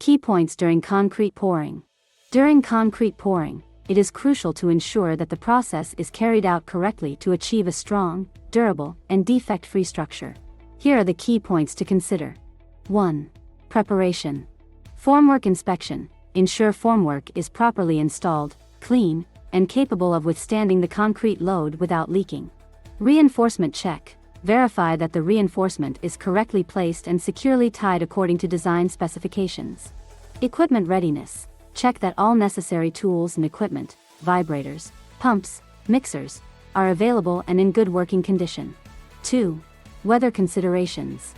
Key points during concrete pouring. During concrete pouring, it is crucial to ensure that the process is carried out correctly to achieve a strong, durable, and defect-free structure. Here are the key points to consider. 1. Preparation. Formwork inspection. Ensure formwork is properly installed, clean, and capable of withstanding the concrete load without leaking. Reinforcement check. Verify that the reinforcement is correctly placed and securely tied according to design specifications. Equipment readiness. Check that all necessary tools and equipment, vibrators, pumps, mixers, are available and in good working condition. 2. Weather considerations.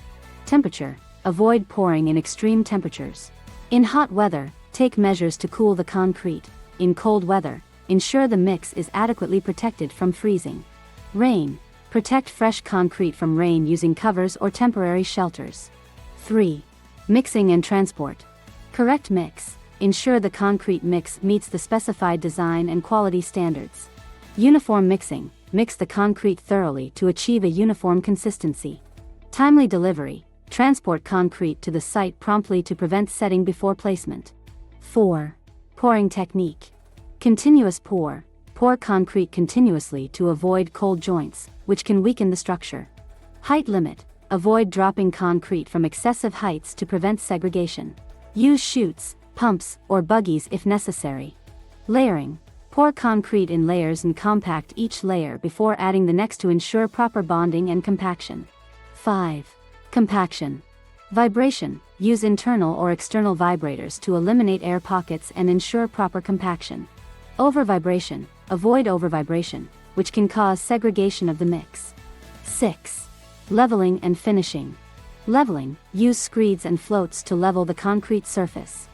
Temperature. Avoid pouring in extreme temperatures. In hot weather, take measures to cool the concrete. In cold weather, ensure the mix is adequately protected from freezing. Rain. Protect fresh concrete from rain using covers or temporary shelters. 3. Mixing and transport. Correct mix. Ensure the concrete mix meets the specified design and quality standards. Uniform mixing. Mix the concrete thoroughly to achieve a uniform consistency. Timely delivery. Transport concrete to the site promptly to prevent setting before placement. 4. Pouring technique. Continuous pour. Pour concrete continuously to avoid cold joints, which can weaken the structure. Height limit. Avoid dropping concrete from excessive heights to prevent segregation. Use chutes, pumps, or buggies if necessary. Layering. Pour concrete in layers and compact each layer before adding the next to ensure proper bonding and compaction. 5. Compaction. Vibration. Use internal or external vibrators to eliminate air pockets and ensure proper compaction. Over-vibration. Avoid over-vibration, which can cause segregation of the mix. 6. Leveling and finishing. Leveling. Use screeds and floats to level the concrete surface.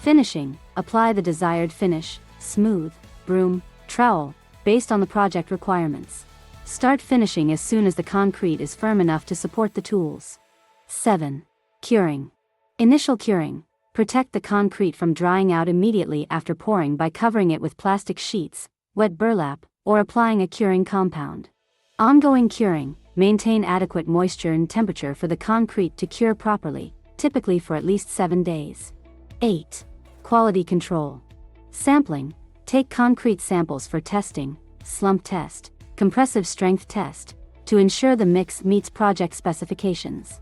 Finishing. Apply the desired finish, smooth, broom, trowel, based on the project requirements. Start finishing as soon as the concrete is firm enough to support the tools. 7. Curing. Initial curing. Protect the concrete from drying out immediately after pouring by covering it with plastic sheets, wet burlap, or applying a curing compound. Ongoing curing. Maintain adequate moisture and temperature for the concrete to cure properly, typically for at least 7 days. 8. Quality control. Sampling. Take concrete samples for testing, slump test, compressive strength test, to ensure the mix meets project specifications.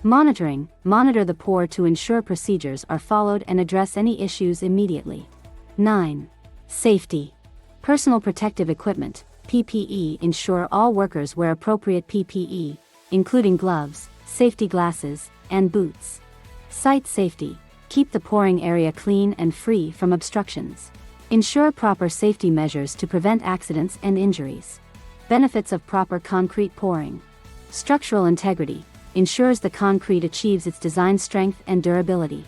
Monitoring. Monitor the pour to ensure procedures are followed and address any issues immediately. 9. Safety. Personal protective equipment, PPE. Ensure all workers wear appropriate PPE, including gloves, safety glasses, and boots. Site safety. Keep the pouring area clean and free from obstructions. Ensure proper safety measures to prevent accidents and injuries. Benefits of proper concrete pouring. Structural integrity. Ensures the concrete achieves its design strength and durability.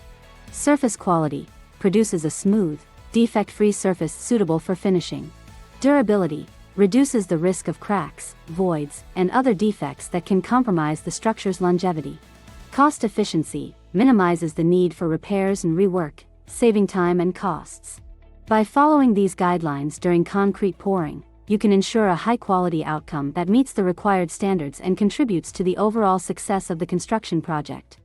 Surface quality. Produces a smooth, defect-free surface suitable for finishing. Durability. Reduces the risk of cracks, voids, and other defects that can compromise the structure's longevity. Cost efficiency. Minimizes the need for repairs and rework, saving time and costs. By following these guidelines during concrete pouring, you can ensure a high-quality outcome that meets the required standards and contributes to the overall success of the construction project.